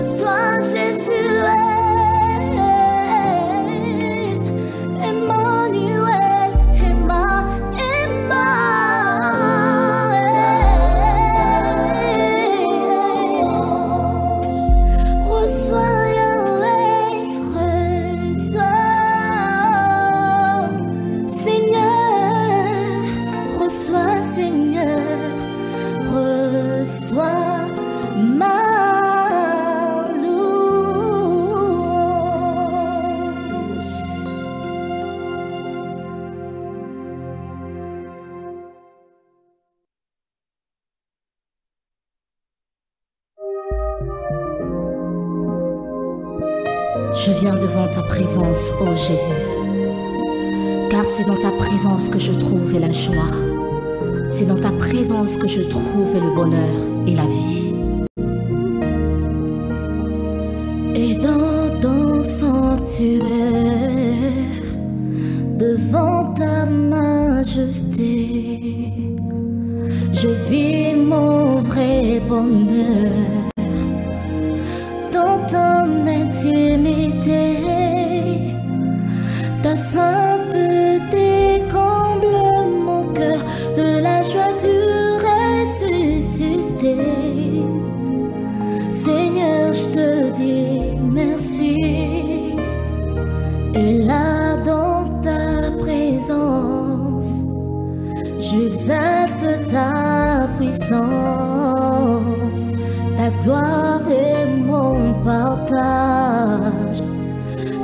reçois Jésus. Emmanuel, reçois Yahweh, reçois Seigneur, reçois Seigneur, reçois ma louange. Je viens devant ta présence, ô Jésus, car c'est dans ta présence que je trouve la joie. C'est dans ta présence que je trouve le bonheur et la vie. Et dans ton sanctuaire, devant ta majesté, je vis mon vrai bonheur. Dans ton intimité, ta sainteté comble mon cœur de la joie du ressuscité. Seigneur, je te dis merci. Et là dans ta présence, j'exalte ta puissance. Ta gloire est mon partage.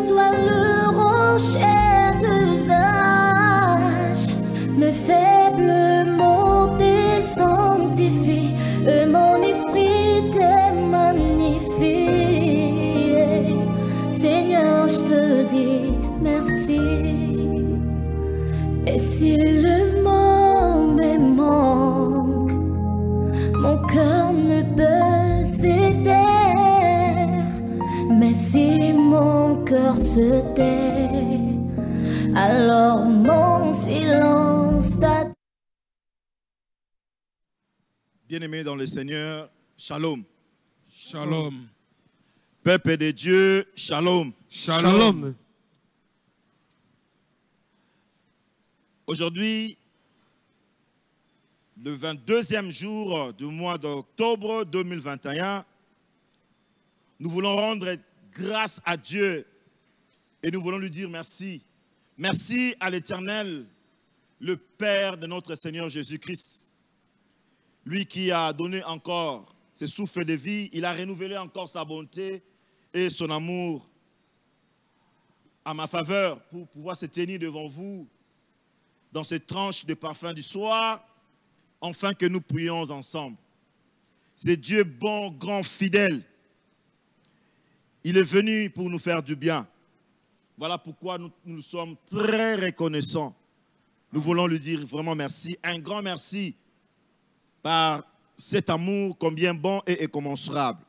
Toi le rocher d'usage, mes faibles mots te sanctifient, et mon esprit te magnifie. Seigneur, je te dis merci. Et si le mot me manque, mon cœur ne peut se taire. Mais si mon cœur se tait, alors mon silence t'attend. Bien-aimés dans le Seigneur, shalom. Shalom. Peuple de Dieu, shalom. Shalom. Aujourd'hui, le 22e jour du mois d'octobre 2021, nous voulons rendre grâce à Dieu et nous voulons lui dire merci. Merci à l'Éternel, le Père de notre Seigneur Jésus-Christ. Lui qui a donné encore ses souffles de vie, il a renouvelé encore sa bonté et son amour à ma faveur pour pouvoir se tenir devant vous dans cette tranche de parfum du soir, afin que nous prions ensemble. C'est Dieu bon, grand, fidèle. Il est venu pour nous faire du bien. Voilà pourquoi nous sommes très reconnaissants. Nous voulons lui dire vraiment merci, un grand merci par cet amour combien bon et incommensurable.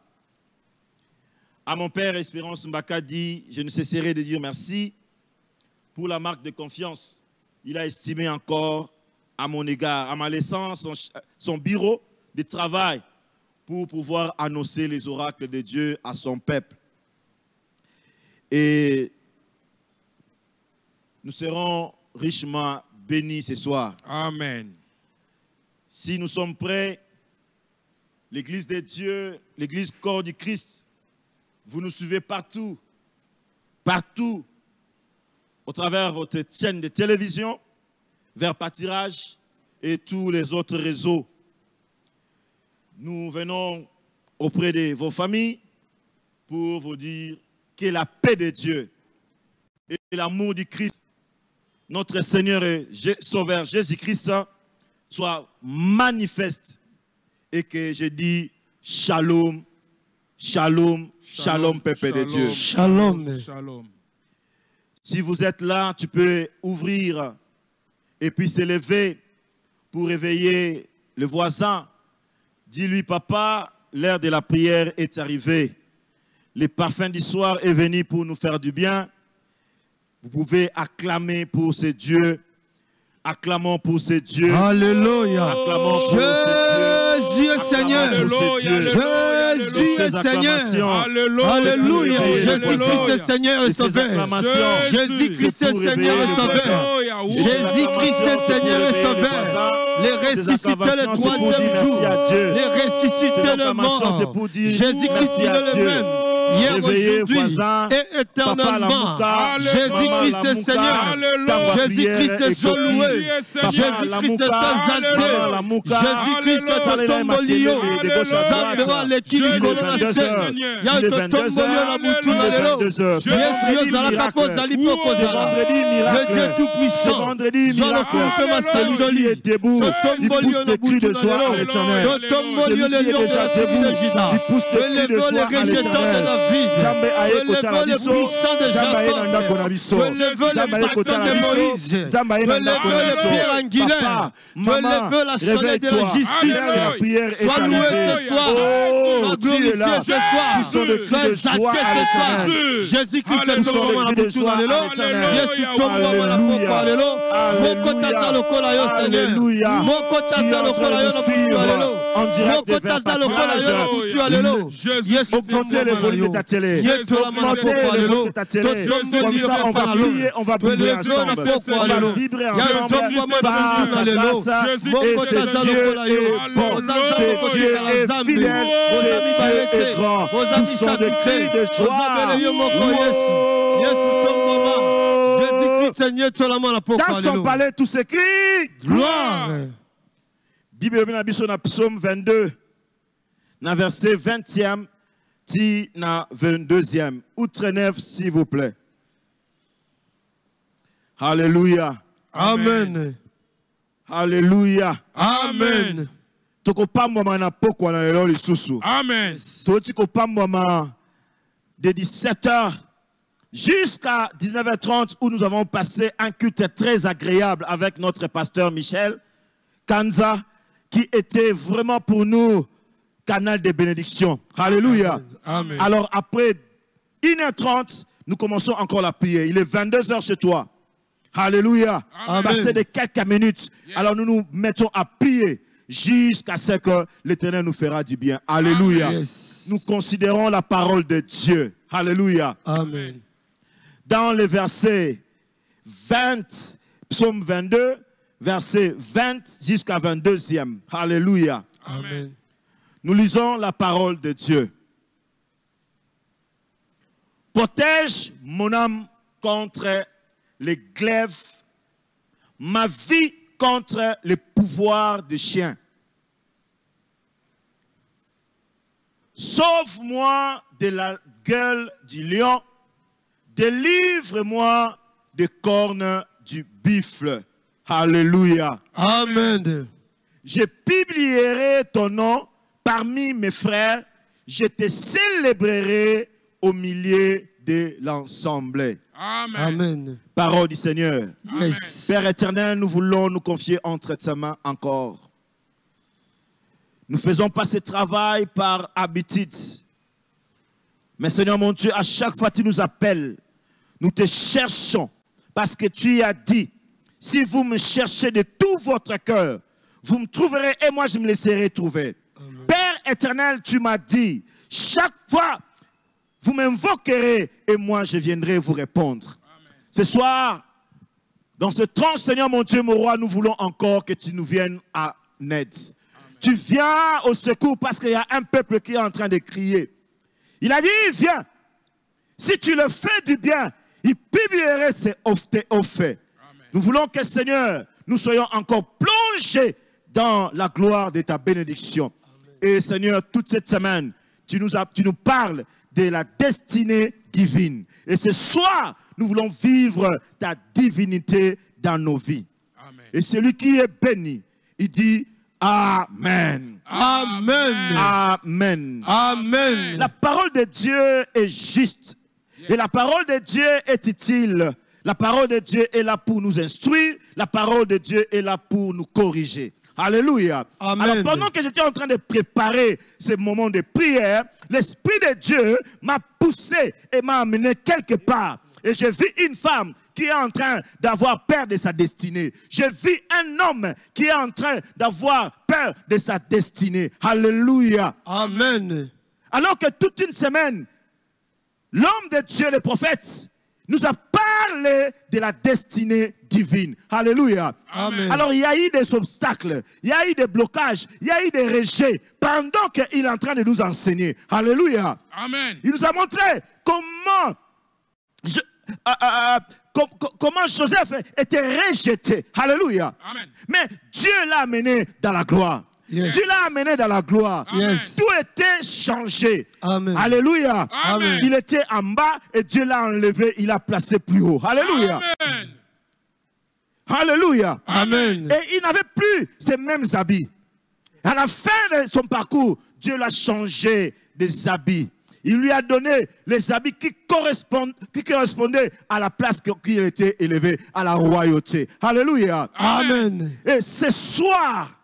À mon père Espérance Mbaka dit, je ne cesserai de dire merci pour la marque de confiance. Il a estimé encore à mon égard, en me laissant son bureau de travail pour pouvoir annoncer les oracles de Dieu à son peuple. Et nous serons richement bénis ce soir. Amen. Si nous sommes prêts, l'Église de Dieu, l'Église corps du Christ, vous nous suivez partout, partout, au travers de votre chaîne de télévision, vers Pâtirage et tous les autres réseaux. Nous venons auprès de vos familles pour vous dire que la paix de Dieu et l'amour du Christ, notre Seigneur et Sauveur Jésus-Christ, soient manifestes et que je dis shalom, shalom, shalom, peuple de Dieu. Shalom. Shalom. Si vous êtes là, tu peux ouvrir et puis se lever pour réveiller le voisin. Dis-lui, papa, l'heure de la prière est arrivée. Le parfum du soir est venu pour nous faire du bien. Vous pouvez acclamer pour ce Dieu. Acclamons pour ce Dieu. Alléluia. Acclamons pour ce Dieu. Jésus Seigneur. Acclamons pour ce Dieu. Jésus est Seigneur. Alléluia. Jésus-Christ est Seigneur et Sauveur. Jésus-Christ est Seigneur et Sauveur. Jésus-Christ est Seigneur et Sauveur. Les ressusciter le troisième jour. Les ressusciter le mort. Jésus-Christ est le même. Hier, aujourd'hui et éternellement. Jésus-Christ est Seigneur. Jésus-Christ est son loué. Jésus-Christ est exalté. Jésus-Christ est son tombolio. Zambera l'équilibre colonacé. Yanto tombolio la moutouna lelo. Yesu yozala posa lipo kozala. Le Dieu tout-puissant. Zala kumpe masanjoli est debout. Il pousse des cris de joie à l'éternel. Celui qui est déjà debout, il pousse des cris de joie à l'éternel. Zambé aye kotala biso, Zambé aye nanda kona biso, Zambé aye kotala biso, Zambé aye nanda kona biso. Papa, maman, réveille-toi. La prière est arrivée. Oh, tu es là. Poussons des cris de joie à l'éternel. Jésus-Christ est Poussons des cris de joie à l'éternel. Alléluia. Alléluia. Tu es en train de suivre en direct vers Pâturage. Augmentez le volume de ta télé. Augmentez le volume de ta télé. Comme ça, on va prier, on va vibrer ensemble. On va vibrer ensemble par sa grâce. Et ce Dieu est bon. Ce Dieu est fidèle. Ce Dieu est grand. Poussons des cris de joie. Dans son palais, tout s'écrit gloire. Bible na Psaume 22, na verset 20e, ti na 22e. Outre 9, s'il vous plaît. Alléluia. Amen. Alléluia. Amen. Toko pa mama na poko na lelo lisusu. Amen. Toko pa mama de 17h jusqu'à 19h30 où nous avons passé un culte très agréable avec notre pasteur Michel Kanza, qui était vraiment pour nous canal de bénédiction. Alléluia. Amen. Alors après 1h30, nous commençons encore la prière. Il est 22h chez toi. Alléluia. Passer de quelques minutes. Yes. Alors nous nous mettons à prier jusqu'à ce que l'Éternel nous fera du bien. Alléluia. Yes. Nous considérons la parole de Dieu. Alléluia. Amen. Dans le verset 20, psaume 22, verset 20 jusqu'à 22e. Alléluia. Amen. Nous lisons la parole de Dieu. Protège mon âme contre les glaives, ma vie contre les pouvoirs des chiens. Sauve-moi de la gueule du lion, délivre-moi des cornes du buffle. Alléluia. Amen. Je publierai ton nom parmi mes frères, je te célébrerai au milieu de l'ensemble. Amen. Amen. Parole du Seigneur. Yes. Père éternel, nous voulons nous confier entre tes mains encore. Nous ne faisons pas ce travail par habitude. Mais Seigneur mon Dieu, à chaque fois que tu nous appelles, nous te cherchons parce que tu as dit, si vous me cherchez de tout votre cœur, vous me trouverez et moi je me laisserai trouver. Amen. Père éternel, tu m'as dit, chaque fois vous m'invoquerez et moi je viendrai vous répondre. Amen. Ce soir, dans ce tranche, Seigneur mon Dieu, mon roi, nous voulons encore que tu nous viennes à aide. Amen. Tu viens au secours parce qu'il y a un peuple qui est en train de crier. Il a dit, viens. Si tu le fais du bien, il publierait ses offres. Nous voulons que, Seigneur, nous soyons encore plongés dans la gloire de ta bénédiction. Amen. Et Seigneur, toute cette semaine, tu nous parles de la destinée divine. Et ce soir, nous voulons vivre ta divinité dans nos vies. Amen. Et celui qui est béni, il dit Amen. Amen. Amen. Amen. La parole de Dieu est juste. Yes. Et la parole de Dieu est utile. La parole de Dieu est là pour nous instruire. La parole de Dieu est là pour nous corriger. Alléluia. Amen. Alors pendant que j'étais en train de préparer ce moment de prière, l'Esprit de Dieu m'a poussé et m'a amené quelque part. Et j'ai vu une femme qui est en train d'avoir peur de sa destinée. J'ai vu un homme qui est en train d'avoir peur de sa destinée. Alléluia. Amen. Alors que toute une semaine, l'homme de Dieu, le prophète, nous a parlé de la destinée divine. Alléluia. Amen. Alors il y a eu des obstacles, il y a eu des blocages, il y a eu des rejets pendant qu'il est en train de nous enseigner. Alléluia. Amen. Il nous a montré comment comment Joseph était rejeté. Alléluia. Amen. Mais Dieu l'a amené dans la gloire. Yes. Dieu l'a amené dans la gloire. Yes. Tout était changé. Amen. Alléluia. Amen. Il était en bas et Dieu l'a enlevé, il l'a placé plus haut. Alléluia. Amen. Alléluia. Amen. Et il n'avait plus ces mêmes habits. À la fin de son parcours, Dieu l'a changé des habits. Il lui a donné les habits qui correspondaient à la place qu'il était élevé, à la royauté. Alléluia. Amen. Et ce soir,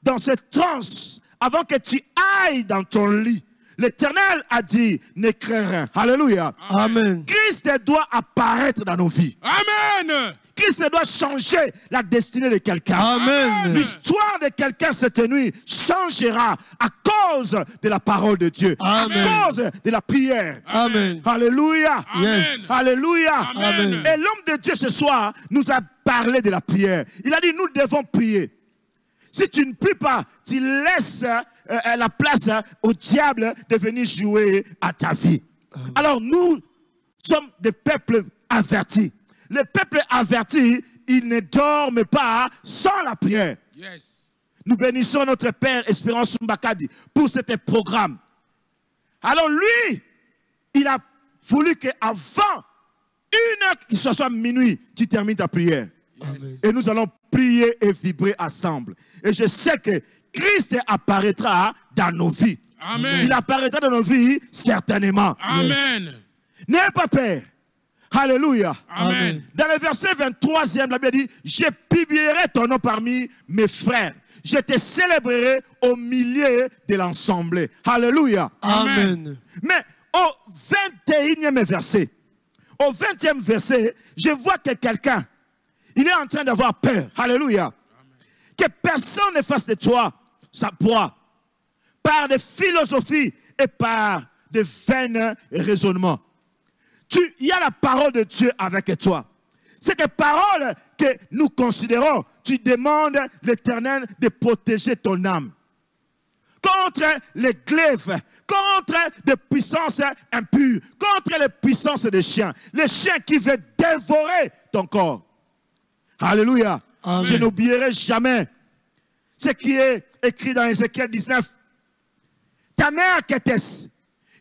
dans cette transe, avant que tu ailles dans ton lit, l'Éternel a dit, ne crains rien. Alléluia. Amen. Christ doit apparaître dans nos vies. Amen. Christ doit changer la destinée de quelqu'un. Amen. L'histoire de quelqu'un cette nuit changera à cause de la parole de Dieu. Amen. À cause de la prière. Amen. Alléluia. Yes. Alléluia. Amen. Et l'homme de Dieu ce soir nous a parlé de la prière. Il a dit, nous devons prier. Si tu ne pries pas, tu laisses la place au diable de venir jouer à ta vie. Amen. Alors nous sommes des peuples avertis. Les peuples avertis, ils ne dorment pas sans la prière. Yes. Nous bénissons notre Père Espérance Mbakadi pour ce programme. Alors lui, il a voulu qu'avant 1h, qu'il soit minuit, tu termines ta prière. Yes. Et nous allons prier et vibrer ensemble. Et je sais que Christ apparaîtra dans nos vies. Amen. Il apparaîtra dans nos vies certainement. Amen. N'aie pas peur. Alléluia. Amen. Dans le verset 23e, la Bible dit, je publierai ton nom parmi mes frères. Je te célébrerai au milieu de l'ensemble. Alléluia. Amen. Mais au 21e verset, au 20e verset, je vois que quelqu'un, il est en train d'avoir peur. Alléluia. Que personne ne fasse de toi sa proie par des philosophies et par des vains raisonnements. Il y a la parole de Dieu avec toi. C'est des paroles que nous considérons. Tu demandes l'Éternel de protéger ton âme contre les glaives, contre des puissances impures, contre les puissances des chiens. Les chiens qui veulent dévorer ton corps. Alléluia. Amen. Je n'oublierai jamais ce qui est écrit dans Ézéchiel 19. Ta mère qu'était-ce?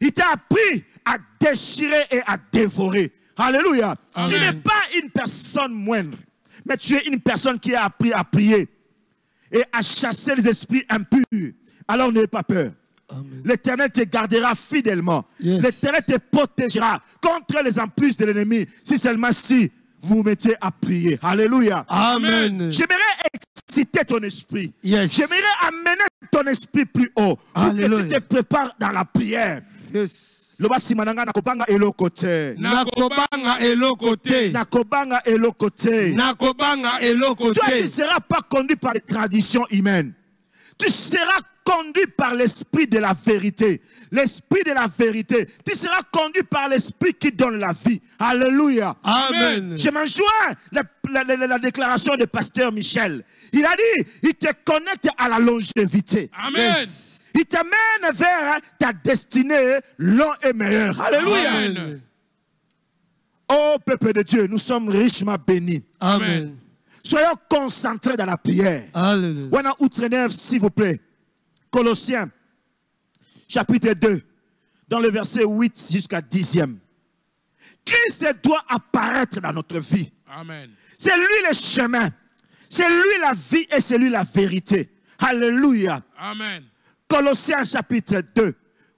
Il t'a appris à déchirer et à dévorer. Alléluia. Amen. Tu n'es pas une personne moindre, mais tu es une personne qui a appris à prier et à chasser les esprits impurs. Alors n'aie pas peur. L'Éternel te gardera fidèlement. Yes. L'Éternel te protégera contre les empluses de l'ennemi. Si seulement si vous vous mettez à prier. Alléluia. Amen. J'aimerais exciter ton esprit. Yes. J'aimerais amener ton esprit plus haut. Pour Alléluia. que tu te prépares dans la prière. Yes. Loba simananga nakobanga elokote. Nakobanga elokote. Nakobanga elokote. Nakobanga elokote. Toi, tu ne seras pas conduit par les traditions humaines. Tu seras conduit par l'esprit de la vérité. L'esprit de la vérité. Tu seras conduit par l'esprit qui donne la vie. Alléluia. Amen. Je m'en joins la déclaration de pasteur Michel. Il a dit, il te connecte à la longévité. Amen. Yes. Il t'amène vers ta destinée long et meilleure. Alléluia. Amen. Oh peuple de Dieu, nous sommes richement bénis. Amen. Soyons concentrés dans la prière. Alléluia. Wana Outrenev, s'il vous plaît. Colossiens, chapitre 2, dans le verset 8 jusqu'à 10e. Christ doit apparaître dans notre vie. Amen. C'est lui le chemin. C'est lui la vie et c'est lui la vérité. Alléluia. Amen. Colossiens, chapitre 2,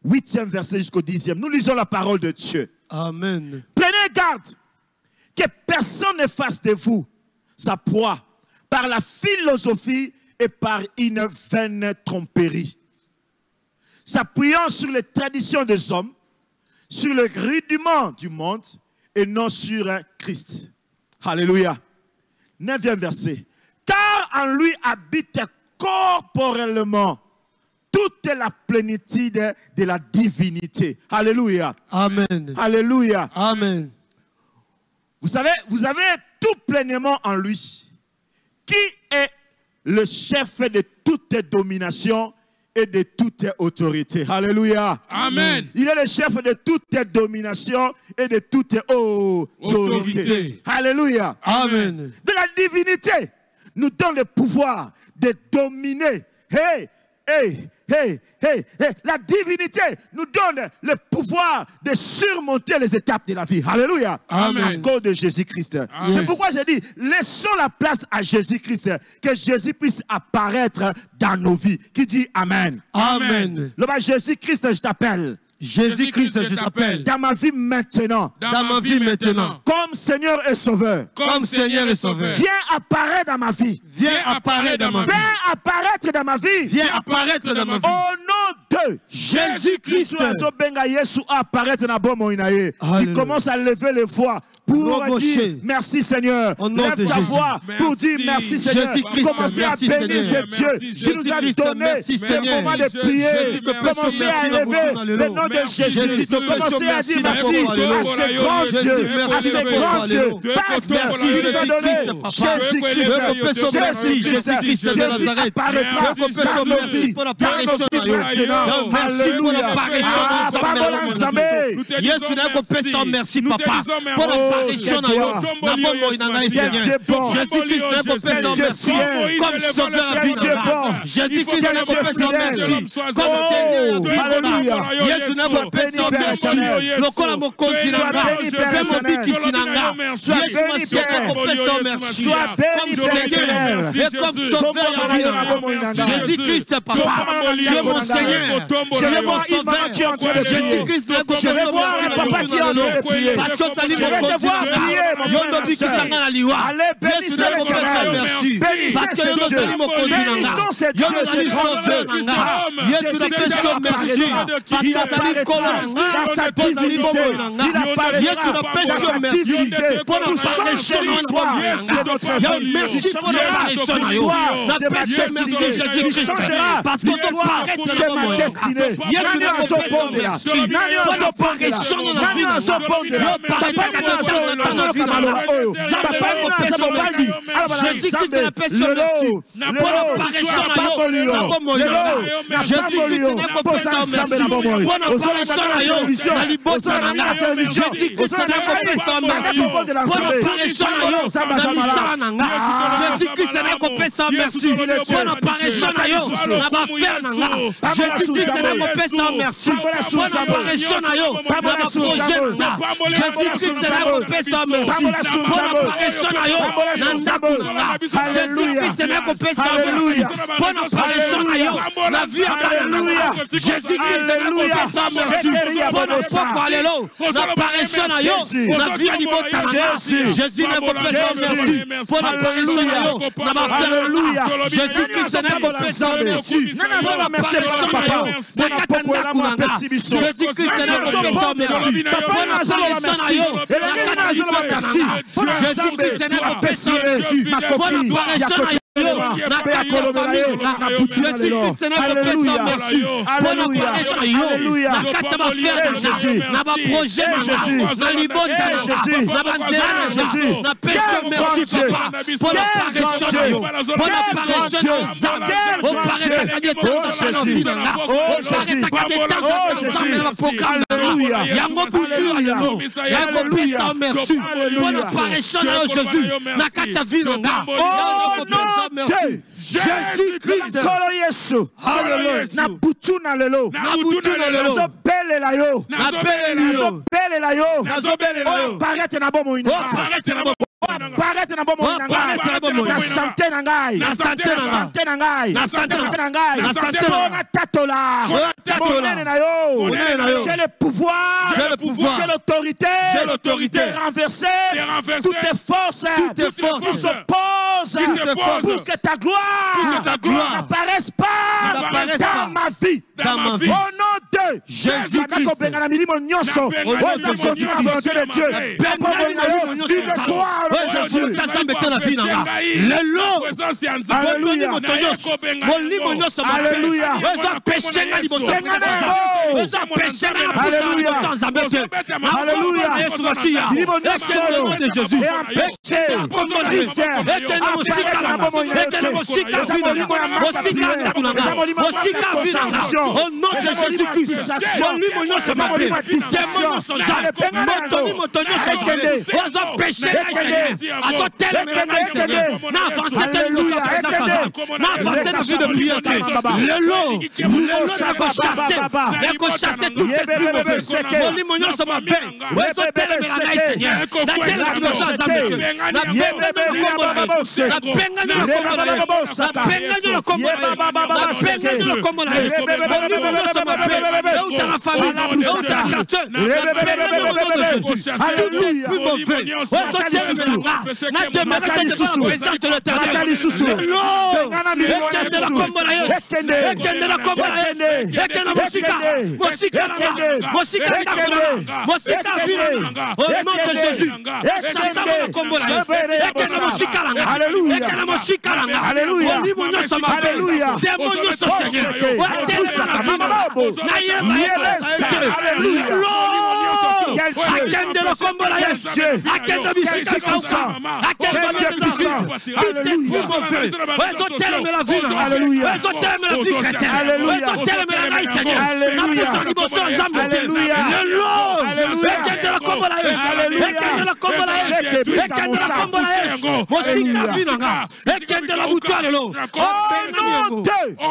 8e verset jusqu'au 10e. Nous lisons la parole de Dieu. Amen. Prenez garde que personne ne fasse de vous sa proie par la philosophie et par une vaine tromperie, s'appuyant sur les traditions des hommes, sur le rudiment du monde et non sur Christ. Alléluia. 9e verset. Car en lui habite corporellement toute toute la plénitude de la divinité. Alléluia. Amen. Alléluia. Amen. Vous avez tout pleinement en lui. Qui est le chef de toute domination et de toute autorité? Alléluia. Amen. Il est le chef de toute domination et de toute autorité. Alléluia. Amen. De la divinité nous donne le pouvoir de dominer. La divinité nous donne le pouvoir de surmonter les étapes de la vie. Alléluia. Amen. À cause de Jésus-Christ. C'est pourquoi j'ai dit, laissons la place à Jésus-Christ, que Jésus puisse apparaître dans nos vies. Qui dit Amen. Amen. Jésus-Christ, je t'appelle. Jésus-Christ, je t'appelle. Dans ma vie maintenant. Dans ma vie maintenant. Comme Seigneur et Sauveur. Comme Seigneur et Sauveur. Viens apparaître dans ma vie. Viens apparaître dans ma vie. Viens apparaître dans ma vie. Viens apparaître dans ma vie. Au nom de Jésus-Christ. Il commence à lever les voix pour dire merci Seigneur. Lève ta voix pour dire merci Seigneur. Commencez à bénir ce Dieu qui nous a donné ce moment de prier. Commencez à élever le nom de Jésus. Commencez à dire merci à ce grand Dieu, à ce grand Dieu, parce qu'il nous a donné Jésus-Christ. Jésus apparaîtra dans nos vies, maintenant. Alléluia. Yesu nakopesa merci papa pour l'apparition na yo na bomoi na ngai Seigneur. Jésus-Christ nakopesa merci comme sauveur à vie. Jésus-Christ nakopesa merci comme Seigneur. Alléluia. Yesu nakopesa merci lokola mokonzi na ngai mpe mobikisi na ngai. Yesu Masiya nakopesa merci comme Seigneur et comme sauveur à vie. Jésus-Christ papa, tu es mon Seigneur. Je vais voir Imana qui est en train de prier. Je vais voir papa qui est en train de prier. Je vais te voir prier, mon frère. Allez, bénissez l'Éternel. Bénissez ce Dieu. Bénissons ce Dieu, ce grand Dieu. Il apparaîtra dans sa divinité. Il apparaîtra dans sa divinité pour nous changer l'histoire de notre vie. Merci pour l'histoire de ma destinée. Il changera l'histoire de ma destinée. Nani azopondela nani azopondela papa nani azoloka maloba oyo papa nani azobali alobala nzambe lelo na pamboli yo posa nzambe na bomoi ozolaka na télévision ozolaka na télévision ozolaka na kopondela nzambe nzambe azamala Jésus-Christ nakopesa merci pour l'apparition na yo na bafere na nga. Jésus-Christ nakopesa merci pour l'apparition na yo na baprojet na nga. Jésus-Christ nakopesa merci pour l'apparition na yo na ndako na nga. Jésus-Christ nakopesa merci pour l'apparition na yo na vie ya bana na. Jésus-Christ nakopesa merci pour napoko lelo na apparition na yo na vie ya libota na nga. Jésus nakopesa merci pour l'apparition na yo na bafere na nga. Jésus-Christ nakopesa merci pour l'apparition na yo na kata ndako na nga. Jésus-Christ nakopesa merci pour l'apparition na yo na kata libota na nga. Jésus-Christ nakopesa merci pour l'apparition na yo. Jésus-Christ, na butu na lelo, nazo bele la yo, parete na bomo ina, parete na bomo ina, na santé na ngai, na santé na ngai, na santé na tatola, monene na yo, j'ai le pouvoir, j'ai l'autorité, de renverser toutes les forces qui s'opposent pour que ta gloire n'apparaisse pas dans ma vie. Au nom de Jésus-Christ, une gloire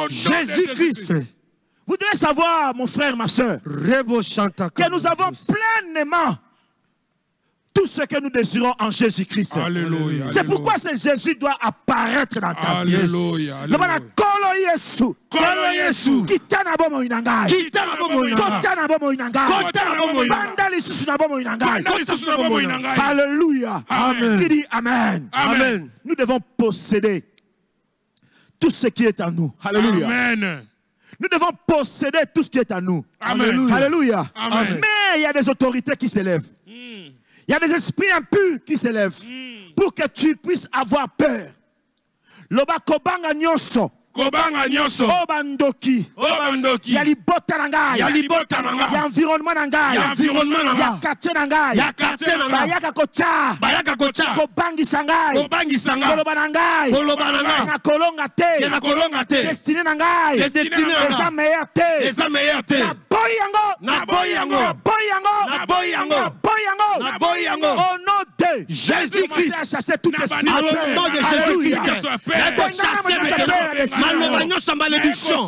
Jésus, Jésus-Christ. Vous devez savoir, mon frère, ma soeur, que nous avons pleinement tout ce que nous désirons en Jésus-Christ. C'est pourquoi ce Jésus doit apparaître dans ta vie. Alléluia. Amen. Qui dit Amen. Amen. Nous devons posséder tout ce qui est en nous. Alléluia. Amen. Nous devons posséder tout ce qui est en nous. Amen. Alléluia. Amen. Mais il y a des autorités qui s'élèvent. Il y a des esprits impurs qui s'élèvent pour que tu puisses avoir peur. Loba kobanga nyonso. Kobanga nyonso. Obandoki. Obandoki. Ya libota nangai. Ya libota nangai. Ya environnement nangai. Ya environnement nangai. Ya quartier nangai. Ya quartier nangai. Bayaka kocha. Bayaka kocha. Kobangi sangai. Kobangi sangai. Koloba nangai. Koloba nangai. Na kolonga te. Na kolonga te. Destiné nangai. Destiné nangai. Eza meilleur te. Eza meilleur te. Na boy yango. Na boy yango. Na boy yango. Na boy yango. Na boy yango. Na boy yango. Au nom de Jésus-Christ. À chasser tout esprit. Au nom de Jésus-Christ. Malobanyosa malédiction.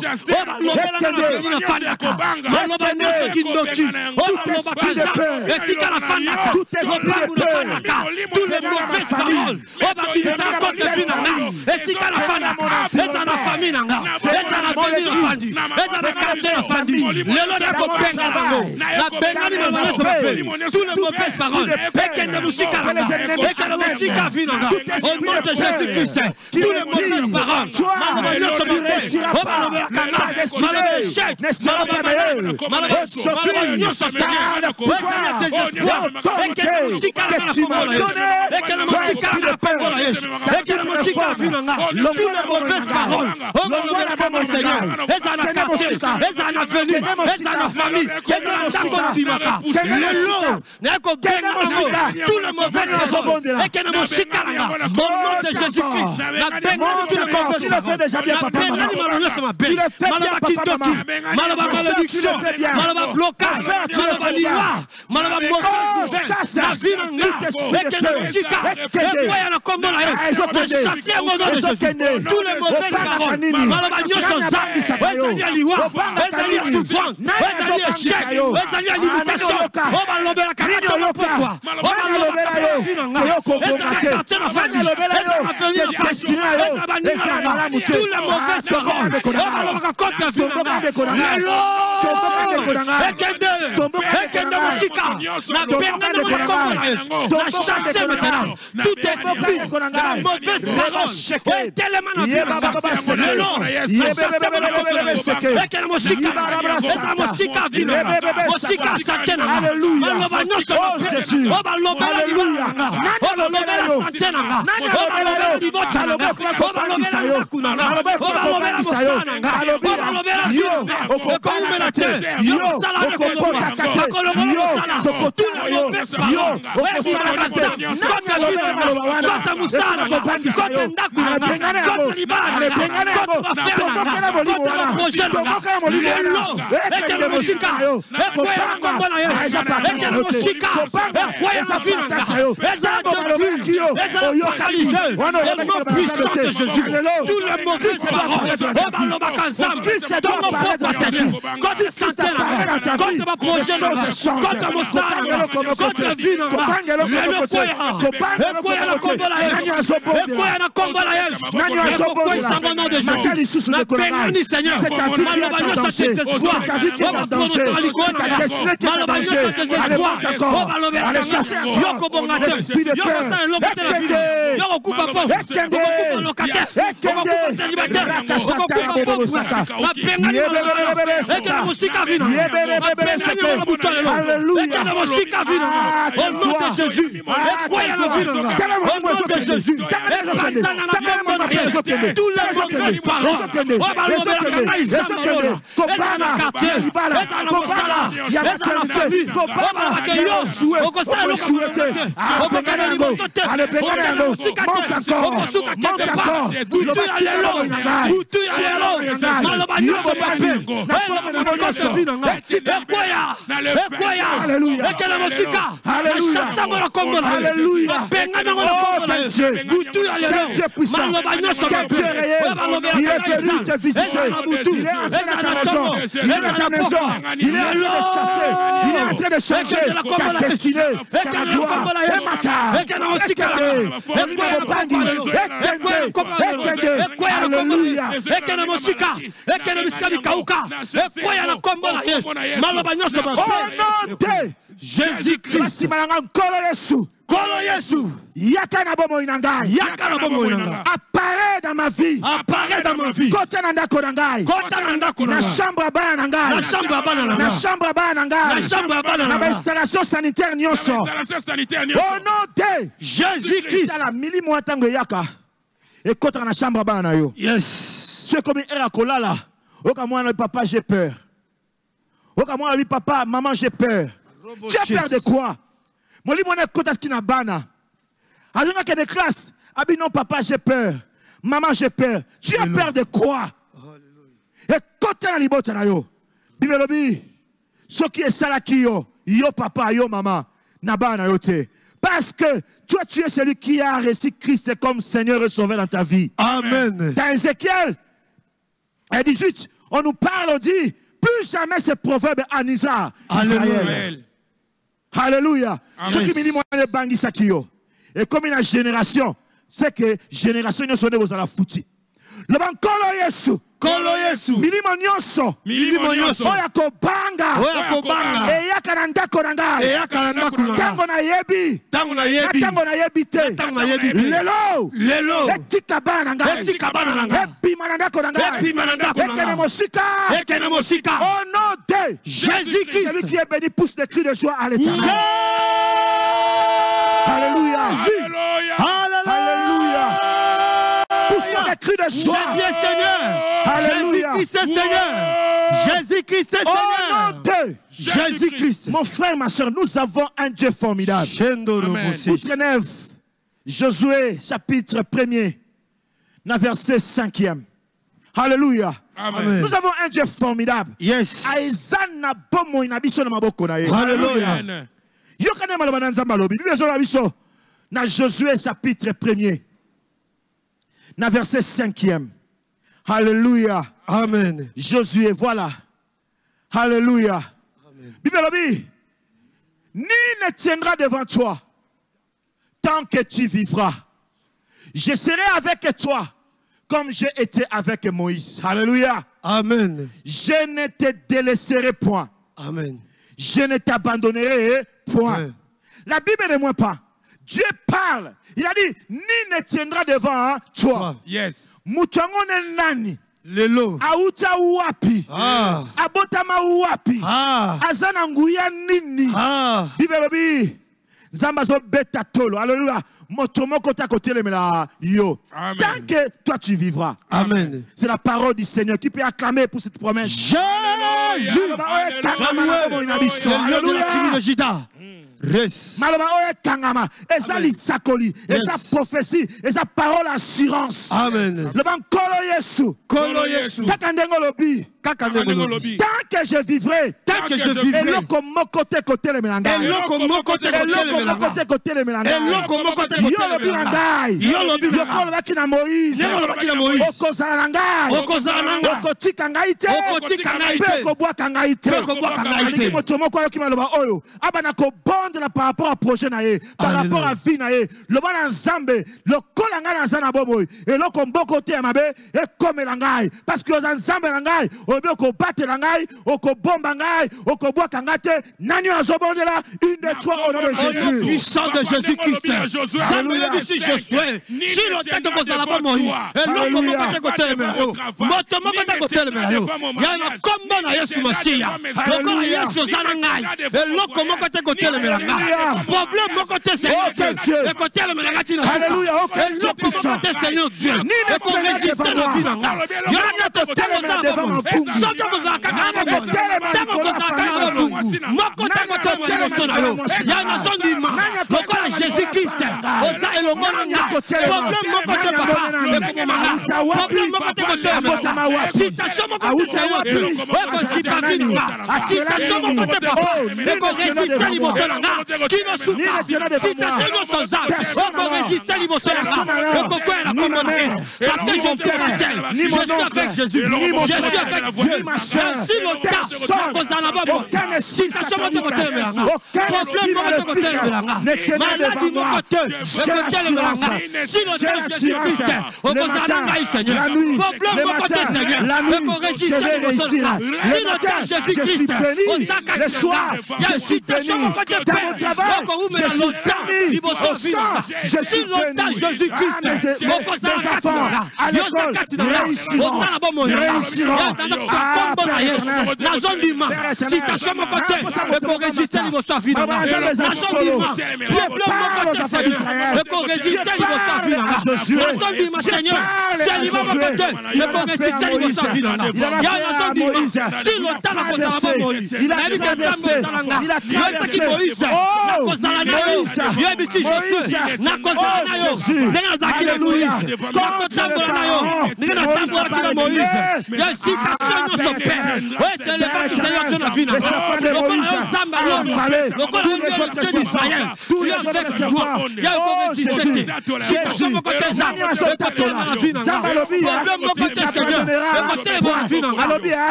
Tu le fais déjà bien, papa. Tu le fais bien, papa, maman. Malaba malédiction, malaba blocage, malaba liwa, malaba blocage, chasse la vie dans la musika, et quoi la combo la chasser mon nom de Jésus. Tous les mauvaises paroles, malaba nyoso za, ezali liwa, ezali souffrance, ezali échec, ezali limitation. On va l'obéir la carrière pourquoi? On va l'obéir la vie dans la tous les mauvaises paroles, on va l'obéir la vie dans la Jésus-Christ. Apparaît dans ma vie. La chambre à l'installation sanitaire. Au nom de Jésus-Christ. Et quand on a la chambre à yes. C'est comme là. Papa, j'ai peur. Papa, maman, j'ai peur. Tu as peur de quoi? Moi, je suis en bana. Alors, il y a des classes. Non, papa, j'ai peur. Maman, j'ai peur. Tu as peur de quoi? Et quand tu as libéré, ce qui est salaki, yo papa, yo maman, nabana yote. Parce que toi, tu es celui qui a reçu Christ comme Seigneur et Sauveur dans ta vie. Amen. Dans Ézéchiel 18, on nous parle, on dit, plus jamais ce proverbe en Israël. Alléluia. Alléluia. Ce qui me dit, moi, je bangi sakio. Et comme une génération, c'est que génération ne sonne aux à la fouti. Le bankolo Yesu. Kolo Yesu. Milimo nyonso. Oya kobanga. E yakana ndako na ngai. Tango na yebi. Tango na yebi te. Lelo. Etika bana ngai. Epima na ndako na ngai. Ekene mosika. Au nom de Jésus-Christ. Celui qui est béni pousse des cris de joie à l'Éternel. Alléluia. Alléluia. Poussons des cris de joie. Jésus est Seigneur. Alléluia. Jésus-Christ est Seigneur. Jésus-Christ est Seigneur. Au nom de Jésus-Christ. Mon frère, ma soeur, nous avons un Dieu formidable. Outre 9, Josué, chapitre 1er, verset 5e. Alléluia. Amen. Nous avons un Dieu formidable. Yes. Alléluia. Dans Josué, chapitre 1er, verset 5e. Alléluia. Amen. Josué, voilà. Alléluia. Bible dit, ni ne tiendra devant toi tant que tu vivras. Je serai avec toi comme j'ai été avec Moïse. Alléluia. Amen. Je ne te délaisserai point. Amen. je ne t'abandonnerai point. La Bible ne ment pas. Dieu parle. Il a dit, ni ne tiendra devant toi. Yes. Muchangone nani. Lelo. Auta wapi. Abotama wapi. Azana nguya nini. Bible bi. Zamba zo beta tolo. Alléluia. Motomoko ta côté le mela yo. Tant que toi tu vivras. Amen. C'est la parole du Seigneur qui peut acclamer pour cette promesse. Jésus. Alléluia. Malama oye kangama, ezali sakoli, eza prophétie, eza parole assurance. Amen. Le ban kolo Yesu, kakandengo lobi. Tant que je vivrai, eloko moko te côté le melanga. Eloko moko te côté le melanga. Eloko moko te côté le melanga. Yo lobi na Moïse. Okozala ngai. Okotika ngai te. Okobwa kangai te. Aliki moto moko yo kimaloba oyo. Abana ko de la par rapport à projet nae, par rapport à vie nae, le bon ensemble, le kolanga na zana boboy, et le combo côté à mabe, et comme l'angai, parce que les ensemble l'angai, au bio ko batte l'angai, au ko bomba ngai, au ko bois kangate, nani azobonde là, une de trois au nom de Jésus. Puissant de Jésus-Christ. Alléluia. Si Josué, si le tête de la bombe, et le combo côté le melo, motomo côté le melo, il y a un combo na Yesu Masia, le combo Yesu zanangai, et le combo côté le melo. Problème mon côté Seigneur Dieu. Le côté le melangati. Alléluia. Le côté Seigneur Dieu. Ni le côté résister le vie nanga. Yana to tellement devant mon fou. Soki kozala kaka mo côté mo sonayo. Yana sondima. Lokola Jésus-Christ. Oza elongo nanga. Problème mon côté papa. Problème mon côté côté. Citation mon côté Seigneur Dieu. Eko si pas vini. Citation mon côté papa. Eko résister liboso nanga. Qui ne souka, si ta Seigneur sans âme, on peut résister liboso nanga. On peut quoi la communauté. Parce que je suis avec Jésus. Je suis avec Dieu. Si l'auteur cause à la bombe, si ta Seigneur mon côté le melanga, problème mon côté le melanga, maladie mon côté le melanga. Si l'auteur Jésus-Christ, on cause à la Seigneur, problème mon côté Seigneur, on peut résister liboso nanga. Si l'auteur Jésus-Christ, au sac le soir, il y a si ta Seigneur mon côté dans mon travail, je suis béni. Au champ, je suis béni. Mes enfants à l'école réussiront. La zone du mal, si tu as mon côté, il faut résister l'Ivo Sofi. La zone du mal, je pleure mon côté, Seigneur, il faut résister l'Ivo Sofi. La zone du mal, Seigneur, c'est l'Ivo mon côté, il faut résister l'Ivo Sofi. Il y a la zone du mal, si l'autant n'a pas Moïse, il a traversé, il a traversé.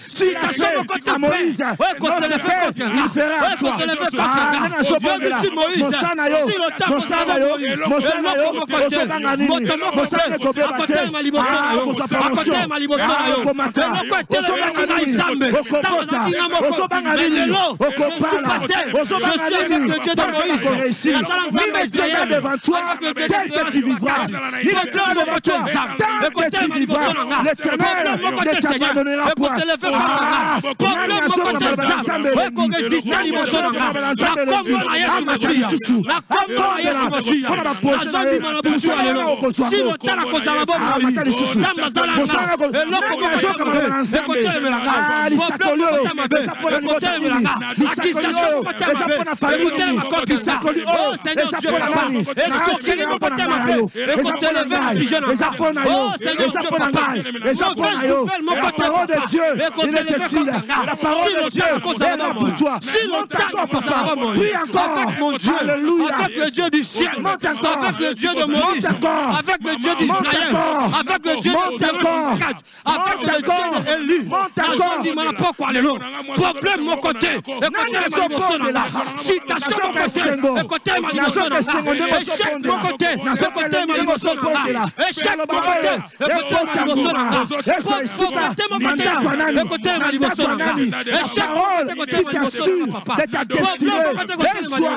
Si tu as Moïse, il fera à toi. Devant toi, tel que tu vivras, devant toi, tant que tu vivras, l'Éternel ne t'abandonnera point. La parole de Dieu, il est utile. La parole de Dieu est là pour toi. Monte encore, papa. Prie encore, mon Dieu. Alléluia. Avec le Dieu du ciel, monte encore. Avec le Dieu de Moïse, avec le Dieu d'Israël, avec le Dieu de avec le Dieu élu. Monte encore. Problème mon côté. Citation mon côté. Écoutez ma liboso na nga. Échec mon côté. Écoutez ma liboso na nga. Échec mon côté. Écoutez ma liboso na nga. Écoutez ma liboso na nga. Échec qui t'assure de ta destinée. Un soir,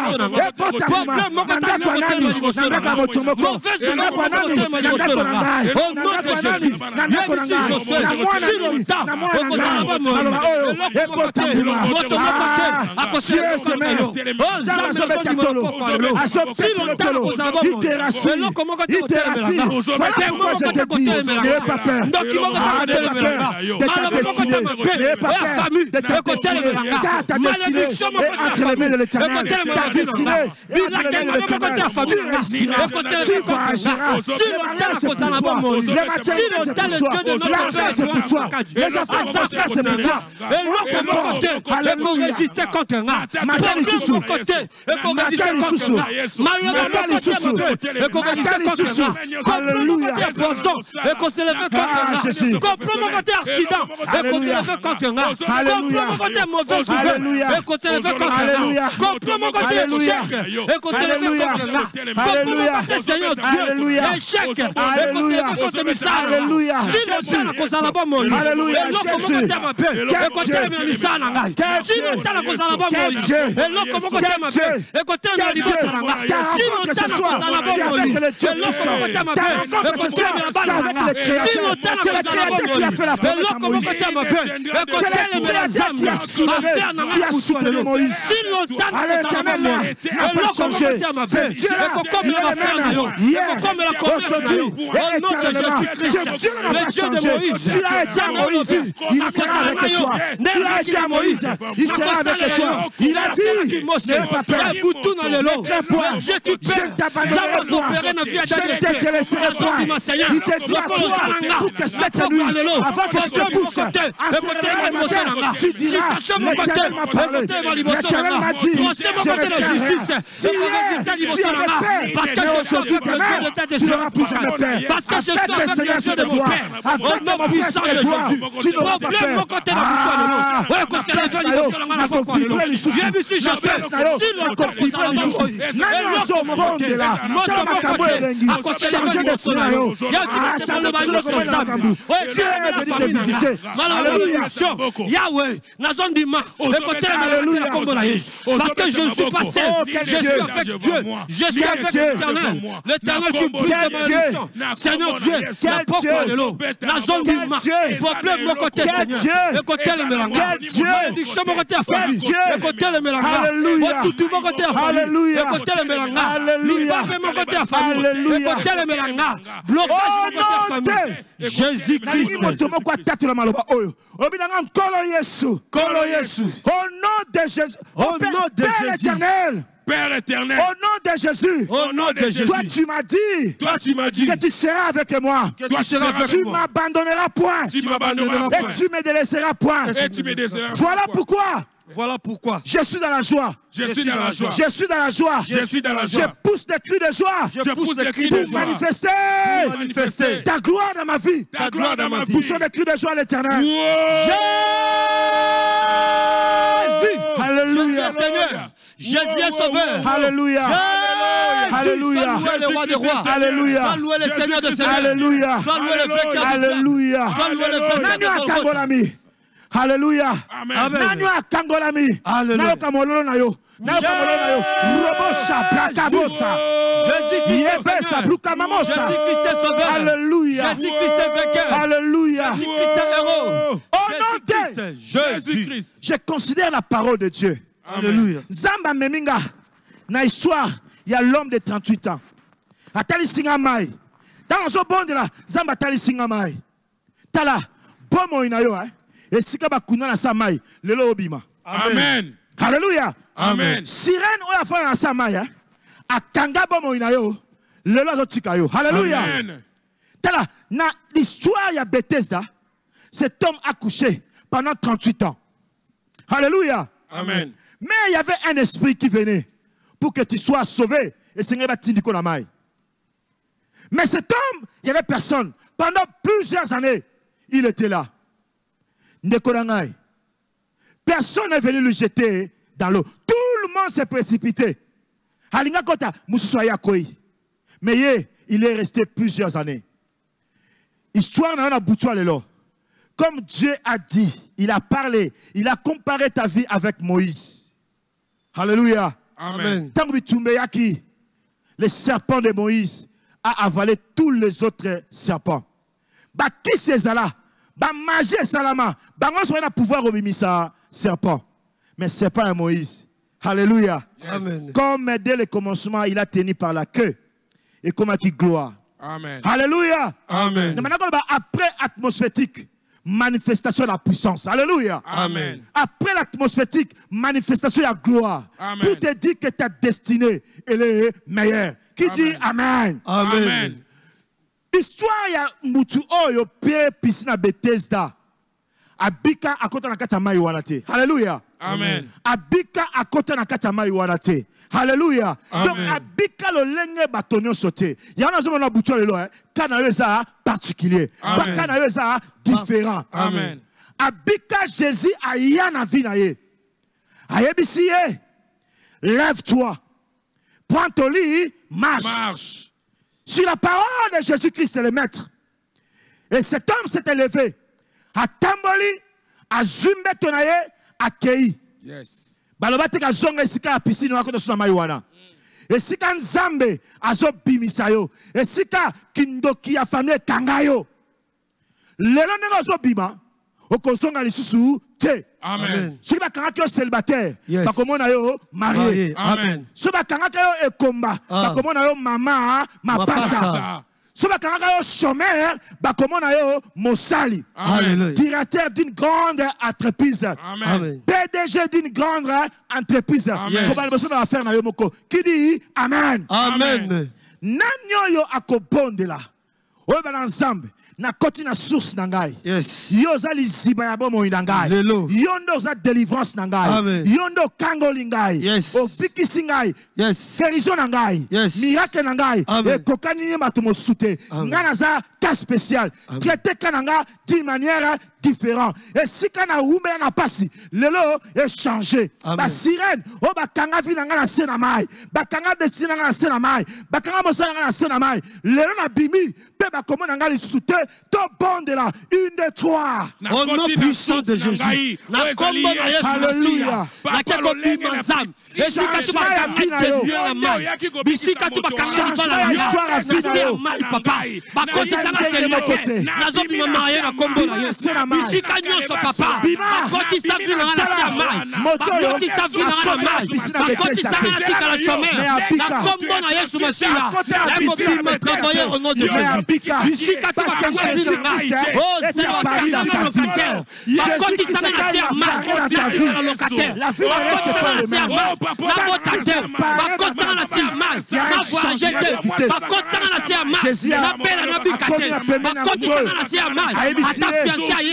problème mon côté. Yahweh, parce que je ne suis pas seul, je suis avec Dieu, je suis avec l'Éternel, l'Éternel qui brise ma malédiction. Seigneur Dieu, la porte de l'eau, la zone du mal, problème mon côté, Seigneur, écoutez le mélanga, malédiction mon côté à famille, écoutez le mélanga, tout mon côté à famille, écoutez le mélanga, l'ibafé mon côté à famille, écoutez le mélanga, blocage mon côté à famille. Jésus-Christ. Au nom de Jésus, au nom de l'éternel. Père éternel, au nom de Jésus, toi tu m'as dit que tu seras avec moi, tu m'abandonneras point, et tu me délaisseras point. Voilà pourquoi je suis dans la joie. Je suis dans la joie. Je pousse des cris de joie. Pour manifester ta gloire dans ma vie. Poussons des cris de joie à l'éternel. Jésus. Alléluia. Seigneur. Jésus est sauveur. Alléluia. Alléluia. Sois loué le roi des rois. Alléluia. Sois loué le Seigneur de Seigneur. Alléluia. Sois loué le vainqueur. Alléluia. Sois loué le vainqueur. Alléluia. Amen. Nanywa kangolami. Alléluia. Nayokamololo na yo. Robosha brakabosa. Jésus-Christ est sauveur. Alléluia. Jésus-Christ est vainqueur. Alléluia. Jésus-Christ est héros. Au nom de Jésus-Christ. Je considère la parole de Dieu. Alléluia. Zamba meminga na histoire, il y a l'homme de 38 ans. Atali singamai. Dans ce bon de là, Zamba atali singamai. Tala bomo inayo et sika bakuna na samai lelo obima. Amen. Alléluia. Amen. Sirène oya fa na samai akanga bomo inayo lelo azotika yo. Alléluia. Amen. Tala na l'histoire ya Bethesda, cet homme a couché pendant 38 ans. Alléluia. Amen. Mais il y avait un esprit qui venait pour que tu sois sauvé. Et Seigneur va t'indiquer la maille. Mais cet homme, il n'y avait personne. Pendant plusieurs années, il était là. Personne n'est venu le jeter dans l'eau. Tout le monde s'est précipité. Mais il est resté plusieurs années. Histoire n'a pas lelo. Comme Dieu a dit, il a parlé, il a comparé ta vie avec Moïse. Alléluia. Amen. Le serpent de Moïse a avalé tous les autres serpents. Qui c'est ça là? Magie salama. On a pouvoir au serpent. Mais c'est pas Moïse. Alléluia. Amen. Comme dès le commencement, il a tenu par la queue. Et comme qui gloire. Amen. Alléluia. Amen. Après atmosphérique, manifestation de la puissance. Alléluia. Amen. Après l'atmosphérique, manifestation de la gloire. Amen. Tout te dit que ta destinée, elle est meilleure. Qui dit Amen. Amen. Histoire ya mutu oyo pe piscine Bethesda. Abika akota na kata mai wanate. Alléluia. Amen. Abika akota na kata mai wanate. Alléluia. Donc Amen. abika lo lenge batonyo sauté. Yana zo na butu lelo kana yeza particulier. Amen. Kana yeza différent. Amen. Abika Jésus ayana vinaye. Ayebisiye. Lève-toi. Prends ton lit, marche. Marche. Sur la parole de Jésus-Christ, c'est le maître. Et cet homme s'est élevé. À Tamboli, à Zumbe Tonaye, à Kei. Yes. Balobate ka zonga esika ya piscine wako to suna maiwana. Esika nzambe azo bimisayo. Esika kindoki ya famille kangayo. Lelo nengo zo bima. Okozonga lisusu te. Amen. Si ba kangaki yo célibataire, Yes. ba komona yo marié. Amen. Si ba kangaki yo ekomba, ba komona yo mama mapasa. Mapasa. Si ba kangaki yo chômeur, ba komona yo mosali. Amen. Directeur d'une grande entreprise. Amen. PDG d'une grande entreprise. Amen. Comment le besoin faire na yo moko? Qui dit Amen. Amen. Nanyo yo akobondela. Oyo bana ensemble. Na koti na source na ngai. Yes. Yo za liziba ya bomo na ngai. Lelo. Yo ndo za délivrance na ngai. Amen. Yo ndo kangoli ngai. Yes. Obikisi ngai. Yes. Guérison na ngai. Yes. Miracle na ngai. Amen. Et kokani ni matumo sute. Ngana za cas spécial. Traité kananga d'une manière différente. Et si kana ume na pasi, lelo est changé. Ba sirène, o ba kanga vi na ngana sena mai. Ba kanga desina ngana sena mai. Ba kanga mosala ngana sena mai. Lelo na bimi, pe ba komona ngali sute. To bonde là, une de trois. Au nom puissant de Jésus. Na kombo na Yesu. Alléluia. Na keko bima zam. Esika tu bakanga mai. Bisika tu bakanga bala histoire à finir mai papa. Bakosi sana selimote. Nazo bima mai na kombo na Yesu. Bisika nyonso papa. Bakoti sa vila na tia mai. Bakoti sa vila na mai. Bakoti sa na tika la chômeur. Na kombo na Yesu Masiya. Yako bima travailler au nom de Jésus. Bisika tu bakanga vila ngai. Oh Seigneur, Paris dans sa vie. Bakoti sa na tia mai. Locataire. La vie reste pas le même. Na locataire. Bakoti sa na tia mai. Na voyager de. Bakoti sa na tia mai. Na pela na bikate. Bakoti sa na tia mai.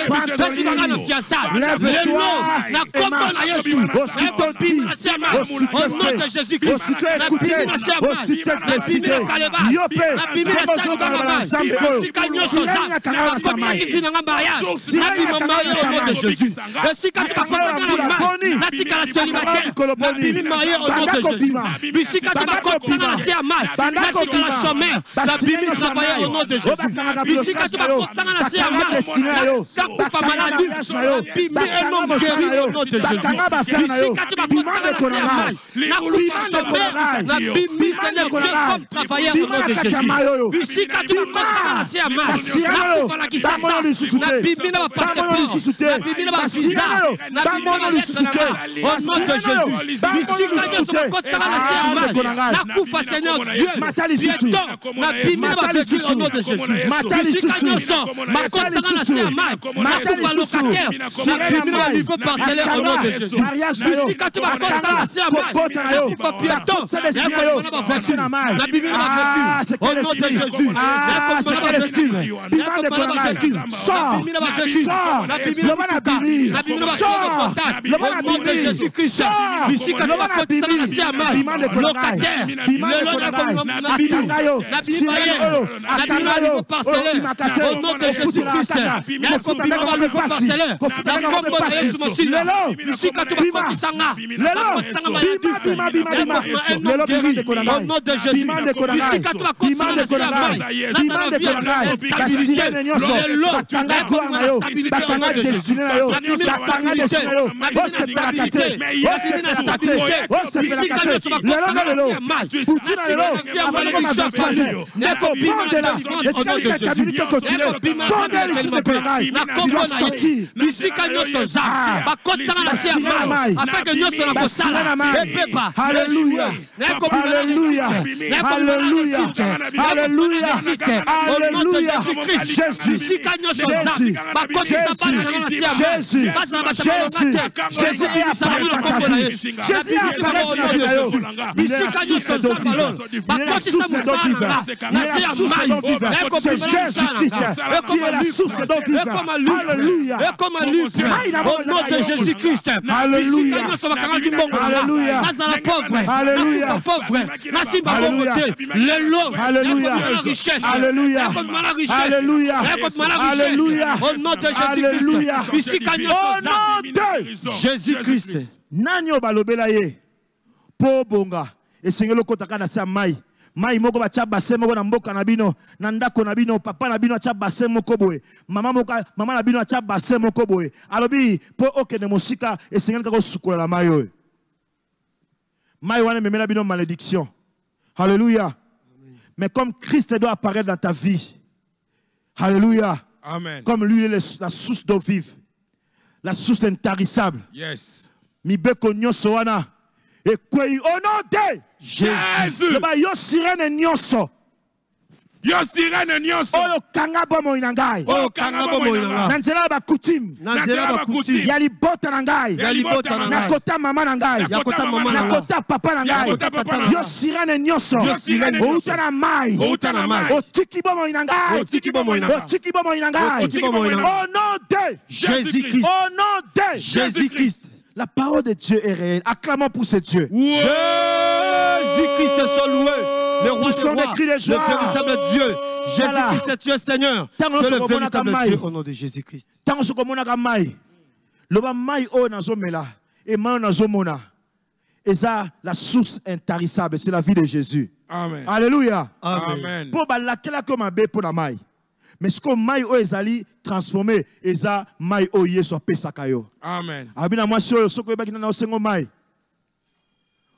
Ata fiancé. Lève-toi na kombo na Yesu. Aussitôt dit, au nom de Jésus-Christ. aussitôt écouté, aussitôt décidé. Yopé, Au nom de Jésus-Christ. Alléluia. Alléluia. Alléluia. Alléluia. Alléluia. Jésus. Jésus. Jésus. Jésus est apparu dans ta vie. Jésus est apparu dans ta vie. Il est la source d'eau vivante. Il est la source d'eau vivante. Il est la source d'eau vivante. C'est Jésus-Christ qui est la source d'eau vivante. Alléluia. Au nom de Jésus-Christ. Alléluia. Alléluia. Alléluia. Alléluia. Alléluia. Alléluia. Alléluia. Au nom de Jésus-Christ. Au nom de Jésus-Christ. Nanyo balobela ye. Po bonga. Et Seigneur lokotaka na sa mai. Mai moko ba tia bassin moko na mboka na bino, na ndako na bino, papa na bino tia bassin moko boye. Mama na bino tia bassin moko boye. Alobi po okene mosika et Seigneur kako sukola la mai oyo. Mai wana memela bino malédiction. Alléluia. Mais comme Christ doit apparaître dans ta vie. Alléluia. Amen. Comme lui est la source d'eau vive. La source intarissable. Yes. Mibeko nyoso wana. Et quoi au nom de Jésus. Yo sirène nyonso. Yo sirène nyonso. Oyo kanga bomo inangai. Oyo kanga bomo inangai. Nanzela ba coutume. Nanzela ba coutume. Yali bota nangai. Yali bota nangai. Nakota mama nangai. Nakota mama nangai. Nakota papa nangai. Yo sirène nyonso. Yo sirène nyonso. Outa na mai. Outa na mai. Otiki bomo inangai. Otiki bomo inangai. Otiki bomo inangai. Otiki bomo inangai. Au nom de Jésus-Christ. Au nom de Jésus-Christ. La parole de Dieu est réelle. Acclamons pour ce Dieu. Jésus-Christ soit loué. Le roi sont des cris de joie. Le véritable Dieu. Jésus-Christ est Dieu Seigneur. C'est le véritable Dieu au nom de Jésus-Christ. Tant que vous mai, le mai o nazomela et mai nazomona. Et ça, la source intarissable, c'est la vie de Jésus. Amen. Alléluia. Amen. Pour balakela comme un bé pour la mai. Mais ce que mai o ezali transformé, et ça mai o yeso pesakayo. Amen. Abina moi sur ce que bakina na osengo mai.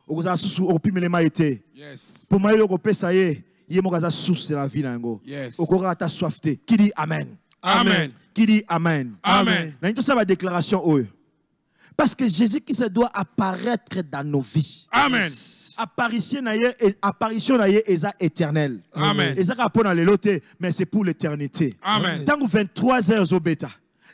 Okoza susu opimele mai été. Yes. Pour mai o pesa ye, ye mokaza source de la vie nango. Yes. Okora ta soifté. Qui dit amen? Amen. Qui dit amen? Amen. Dans tout ça ma déclaration o. Parce que Jésus qui se doit apparaître dans nos vies. Amen. Apparition naie est éternelle. Amen. Et ça rapporte dans les lotés, mais c'est pour l'éternité. Amen. Tant que 23 heures au bêta,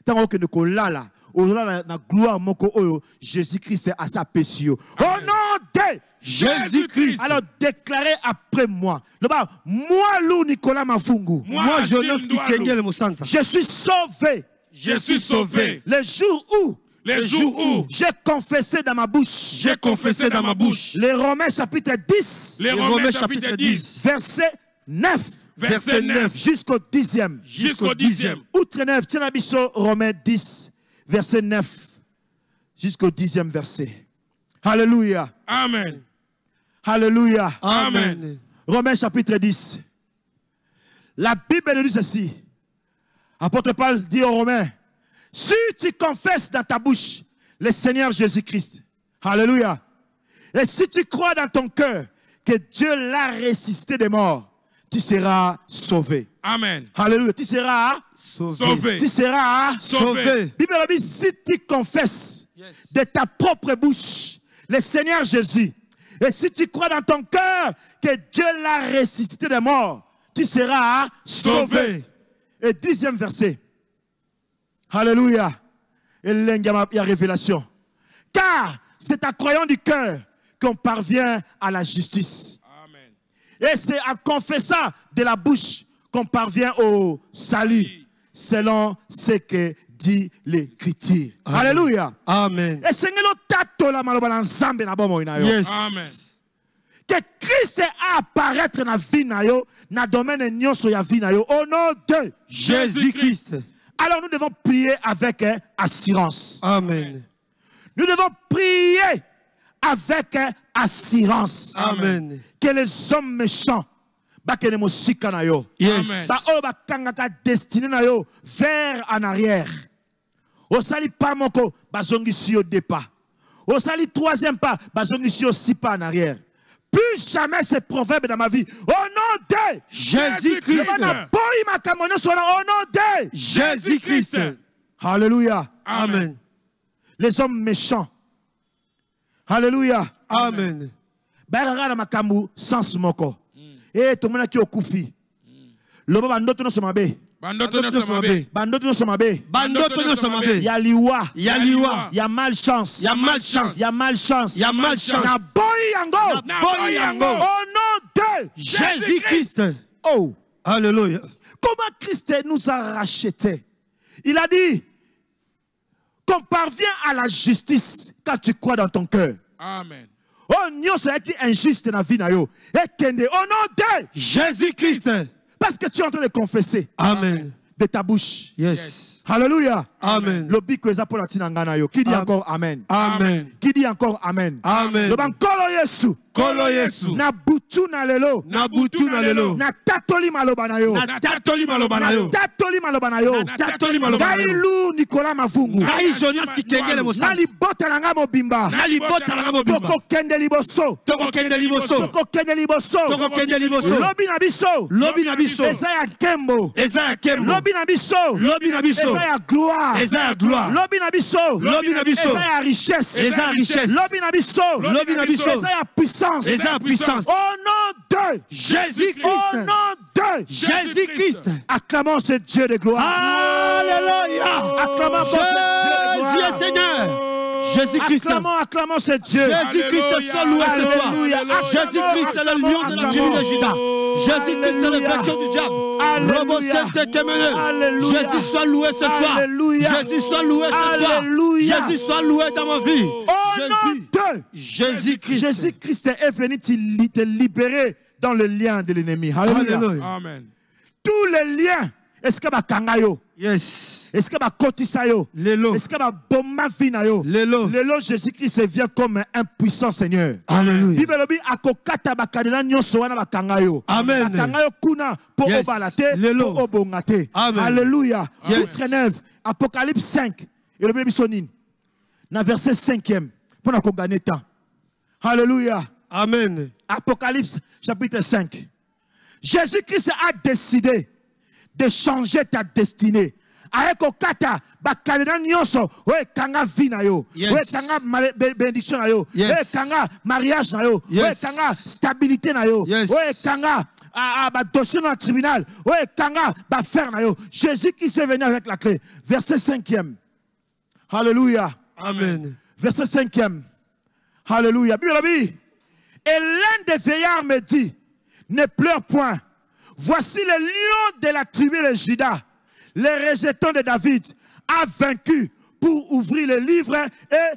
tant que nous lala, la gloire moko oyo, Jésus-Christ est à sa pécio. Au nom de Jésus-Christ. Alors déclarez après moi. Moi Lou Nicolas Mafungu. Moi Jonas Kikengele Musansa. Je suis sauvé. Je suis sauvé. Le jour où j'ai confessé dans ma bouche. J'ai confessé dans ma bouche. Les Romains chapitre 10. Les Romains chapitre 10. Verset 9. Verset 9. Jusqu'au 10e. Jusqu'au 10e. Outre 9. Tiens la Romains 10. Verset 9. Jusqu'au 10e verset. Alléluia. Amen. Alléluia. Amen. Romains chapitre 10. La Bible nous dit ceci. Apôtre Paul dit aux Romains. Si tu confesses dans ta bouche le Seigneur Jésus-Christ, alléluia, et si tu crois dans ton cœur que Dieu l'a ressuscité des morts, tu seras sauvé. Amen. Alléluia, tu seras sauvé. Tu seras sauvé. Bible dit, si tu confesses de ta propre bouche le Seigneur Jésus, et si tu crois dans ton cœur que Dieu l'a ressuscité des morts, tu seras sauvé. Et 10e verset. Alléluia. Et il y a révélation. Car c'est en croyant du cœur qu'on parvient à la justice. Amen. Et c'est en confessant de la bouche qu'on parvient au salut. Selon ce que dit l'Écriture. Alléluia. Amen. Et c'est Yes. Amen. Que Christ a apparaître dans la vie, dans le domaine de la vie, au nom de Jésus-Christ. Alors nous devons prier avec assurance. Amen. Nous devons prier avec assurance. Amen. Que les hommes méchants, yes. destiné vers en arrière. Au sali pas moko, bazongi au départ. Au sali troisième pas, bazongi aussi pas en arrière. Plus jamais ce proverbe dans ma vie. Au nom de Jésus-Christ. Au nom de Jésus-Christ. Alléluia. Amen. Les hommes méchants. Alléluia. Amen. Barara makambu sans moko. Et tout le monde qui est koufi. Le moment nous sommes mabe. Bandoto no somabe. Il y a liwa. Il y a liwa. Il y a malchance. Il y a malchance. Il y a malchance. Il y a malchance. Na boy yango. Au nom de Jésus-Christ. Oh. Alléluia. Comment Christ nous a rachetés? Il a dit qu'on parvient à la justice quand tu crois dans ton cœur. Amen. Oh, nous sommes injustes dans la vie. Au nom de Jésus-Christ. Parce que tu es en train de confesser. Amen. De ta bouche. Yes. Alléluia. Amen. Qui dit encore Amen? Amen. Qui dit encore Amen? Amen. Le bankolo Yesu. Kolo Yesu. Na butu na lelo. Na butu na lelo. Na tatoli malobana yo. Na tatoli malobana yo. Tatoli malobana yo. Na tatoli malobana yo. Kailu Nicolas Mavungu. Ngai Jonas Kikengele Mosa. Na libota na nga mobimba. Na libota na nga mobimba. Toko kende liboso. Toko kende liboso. Toko kende liboso. Toko kende liboso. Lobi na biso. Lobi na biso. Esaya Kembo. Esaya Kembo. Lobi na biso. Lobi na biso. Esaya gloire. Esaya gloire. Lobi na biso. Lobi na biso. Esaya richesse. Esaya richesse. Lobi na biso. Lobi na biso. Esaya puissance. Esaya puissance. Au nom de Jésus-Christ. Au nom de Jésus-Christ. Acclamons ce Dieu de gloire. Alléluia. Acclamons ce Dieu de gloire. Dieu Seigneur. Jésus-Christ. Acclamons ce Dieu. Jésus-Christ seul loué ce soir. Alléluia. Jésus-Christ c'est le lion de la tribu de Juda. Jésus-Christ c'est le vainqueur du diable. Alléluia. Jésus soit loué ce soir. Alléluia. Jésus soit loué ce soir. Alléluia. Jésus soit loué dans ma vie. Au nom de Jésus-Christ. Jésus-Christ est venu te libérer dans le lien de l'ennemi. Alléluia. Amen. Tous les liens. Est-ce que kangayo? Yes. Est-ce que kotisayo? Lelo. Est-ce que bomba finayo? Lelo. Lelo Jésus-Christ vient comme un puissant Seigneur. Alléluia. Bible bi akokata bakadela nyonso wana bakangayo. Amen. Bakangayo kuna po Yes. obalate Lelo. po obongate. Amen. Alléluia. Yes. Titre 9, Apocalypse 5. Et le bisonine. Na verset 5e. Pour na ko gagner temps. Alléluia. Amen. Apocalypse chapitre 5. Jésus-Christ a décidé de changer ta destinée. Avec okata bakadena nyonso oe kanga vie na yo, oe kanga bénédiction na yo, oe kanga mariage na yo, oe kanga stabilité na yo, oe kanga dossier dans le tribunal, oe kanga faire na yo. Jésus qui s'est venu avec la clé. Verset 5e. Alléluia. Amen. Verset 5e. Alléluia. Et l'un des vieillards me dit, ne pleure point. Voici le lion de la tribu de Juda, les rejetons de David, a vaincu pour ouvrir le livre et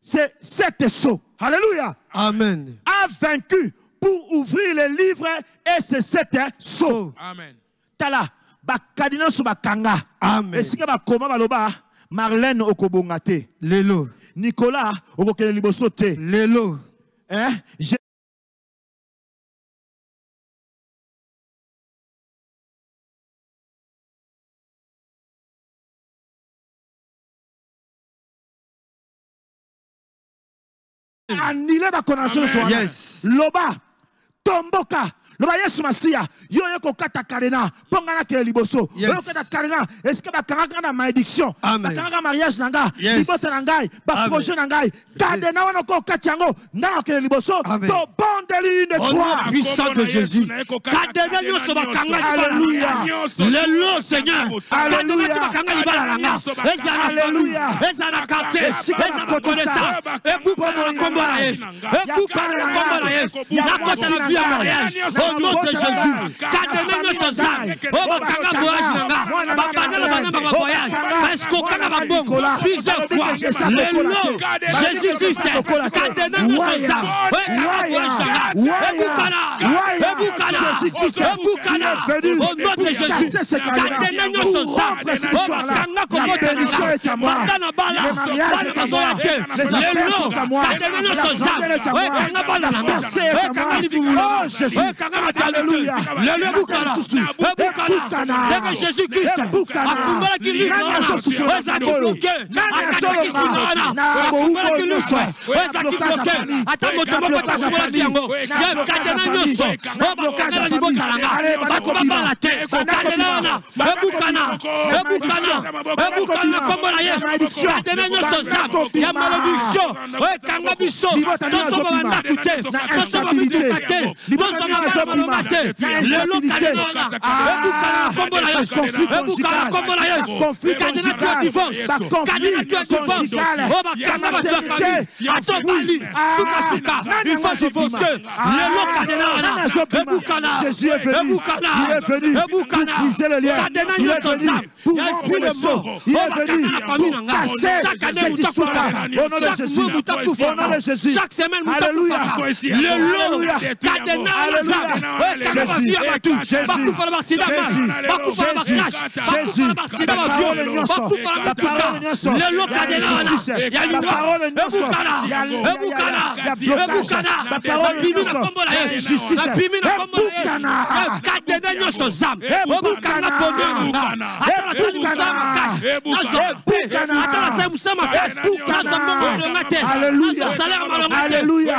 c'est 7 sceaux. Alléluia. Amen. A vaincu pour ouvrir le livre et c'est 7 sceaux. Amen. Tala, bakadina su bakanga. Amen. Et si ka bakoma baloba, Marlène okobongate. Lelo. Nicolas okokele libosote. Lelo. Hein? Annulé ma connaissance sur Yes. Loba, Tomboka, Loba Yesu Masia, Yoyoko Kata Karena, Pongana Kele Liboso, Yoyoko Karena, est-ce que Bakanga na malédiction, Bakanga mariage nanga, Libota nangai, Ba projet nangai, Kadena Wanoko Katiango, Nanga Kele Liboso, To Bondeli de toi, puissant de Jésus. Kadena nyoso bakanga Alléluia. Lelo Seigneur. Alléluia. Bakanga libala nanga. Alléluia. Ezana kate, ezana konesa. Ebuka na kombo na Yesu. Ebuka na kombo na Yesu. Nakota na vie mariage. Au nom de Jésus. Kadena nyoso zai. O bakanga voyage nanga. Bakanga bana ba voyage. Parce qu'on kana ba bongo. Plusieurs fois. Lelo. Jésus-Christ. Kadena nyoso zai. Ebukana. Ebukana. Tu es venu au nom de Jésus. casser ce cadenas. Pour rompre cette histoire-là. La bénédiction est à moi. Le mariage est à moi. Les affaires sont à moi. La famille est à moi. Merci est à moi. Oh Jésus. Alléluia. Jésus-Christ. conflit conjugal, Jésus est venu, il est venu pour briser le lien, il est venu pour rompre le sceau, il est venu pour casser cette histoire-là. Au nom de Jésus, au nom de Jésus, alléluia, alléluia, Jésus, la parole est la parole est justice, la parole est la parole est justice, alléluia, alléluia, alléluia,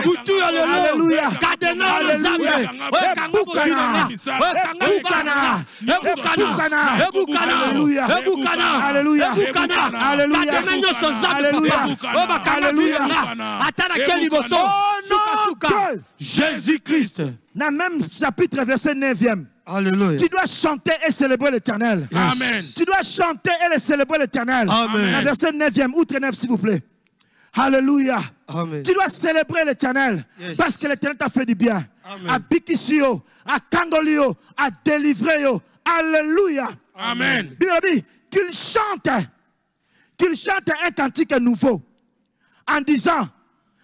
Jésus-Christ. Dans le même chapitre, verset 9e. Alléluia. Tu dois chanter et célébrer l'Éternel. Amen. Tu dois chanter et célébrer l'Éternel. Amen. Verset 9e, outre 9 s'il vous plaît. Alléluia. Amen. Tu dois célébrer l'Éternel. Yes. Parce que l'Éternel t'a fait du bien. Amen. À Bikisio, à Kangolio, à délivrer. Alléluia. Amen. Qu'il chante un cantique nouveau en disant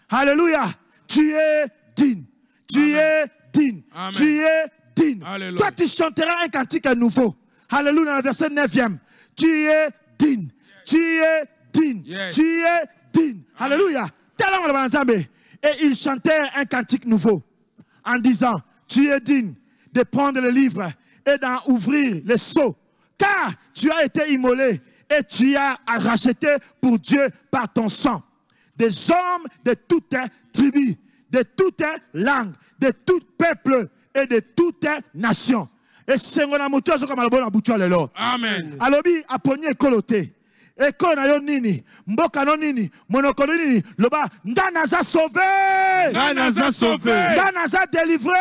alléluia, tu es digne, tu es digne, tu es digne. Alléluia. Toi tu chanteras un cantique nouveau. Alléluia, dans le verset 9e. Tu es digne, tu es digne, yes. Tu es digne. Alléluia. Et il chantait un cantique nouveau en disant tu es digne de prendre le livre et d'en ouvrir les sceaux, car tu as été immolé et tu as racheté pour Dieu par ton sang des hommes de toutes tribus, de toutes langues, de tout peuple et de toutes nations. Et c'est mon amour comme la bouche à l'eau. Amen. Alors, à pogner coloté. Et quand on a nini, mboka no nini, monokolo nini, loba, ndanaza sauvé, ndanaza sauvé, ndanaza délivré,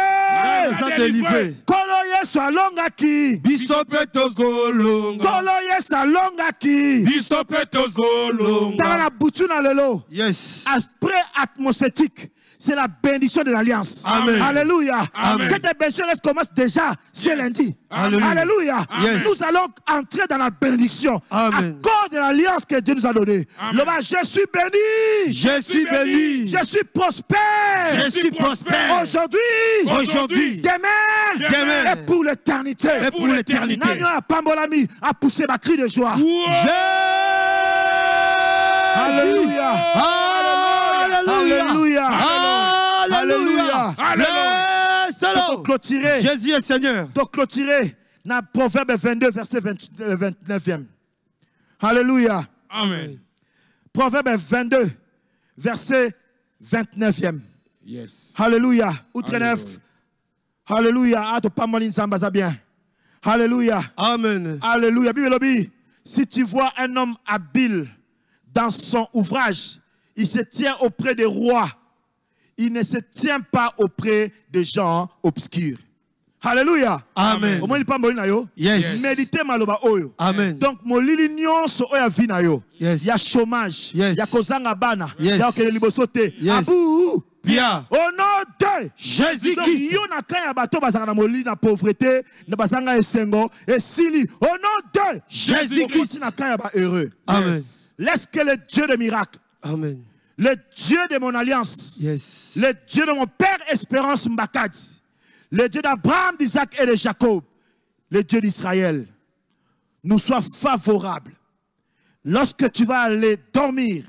ndanaza délivré. Kolo yesu alongaki, bisope tozolonga. Kolo yesu alongaki, bisope tozolonga. Dans la bouture dans le lot. Yes. Après atmosphérique. C'est la bénédiction de l'alliance. Alléluia. Amen. Cette bénédiction commence déjà ce lundi. Alléluia. Alléluia. Yes. Nous allons entrer dans la bénédiction. Amen. À cause de l'alliance que Dieu nous a donnée. Je suis béni. Je suis béni. Je suis prospère. Je suis prospère. Aujourd'hui. Demain. Et pour l'éternité. Et pour l'éternité. Nanya Pambolami a poussé ma cri de joie. Alléluia. Alléluia. Alléluia. Alléluia. Donc clôturer. Jésus est Seigneur. Donc clôturer dans Proverbe 22, verset 29e. Alléluia. Amen. Proverbe 22, verset 29e. Yes. Alléluia. Outre 9. Alléluia. Ah, tu pas mal ça bien. Alléluia. Amen. Alléluia. Si tu vois un homme habile dans son ouvrage, il se tient auprès des rois. Il ne se tient pas auprès des gens obscurs. Alléluia. Amen. Au moins il pas mourir na yo. Yes. Méditez maloba oyo. Amen. Donc molili nyonso oya vi na yo. Yes. Ya chômage. Yes. Ya kozanga bana. Yes. Ya okele libosote. Yes. Abou. Bien. Au nom de Jésus-Christ. Yo na kaya bato bazanga na molili na pauvreté, na bazanga esengo et sili. Au nom de Jésus-Christ na kaya ba heureux. Amen. Laisse que le Dieu de miracles. Amen. Le Dieu de mon alliance, yes. Le Dieu de mon Père Espérance Mbakadi, le Dieu d'Abraham, d'Isaac et de Jacob, le Dieu d'Israël, nous soit favorable. Lorsque tu vas aller dormir,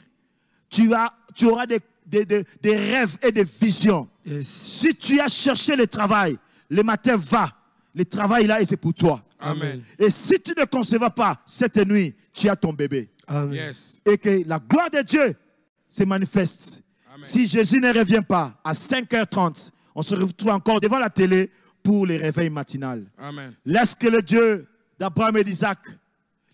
tu auras des rêves et des visions. Yes. Si tu as cherché le travail, le matin va, le travail là et c'est pour toi. Amen. Et si tu ne concevas pas cette nuit, tu as ton bébé. Amen. Yes. Et que la gloire de Dieu se manifeste. Amen. Si Jésus ne revient pas à 5h30, on se retrouve encore devant la télé pour les réveils matinales. Amen. Laisse que le Dieu d'Abraham et d'Isaac,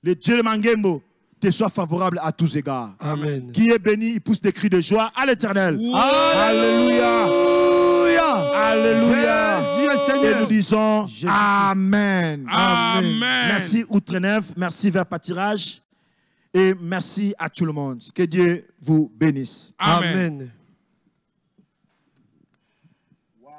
le Dieu de Mangembo, te soit favorable à tous égards. Amen. Qui est béni, il pousse des cris de joie à l'Éternel. Alléluia. Alléluia. Et nous disons Amen. Amen. Merci Outre-Nef, merci Vers Pâturage et merci à tout le monde. Que Dieu vous bénisse. Amen. Wow.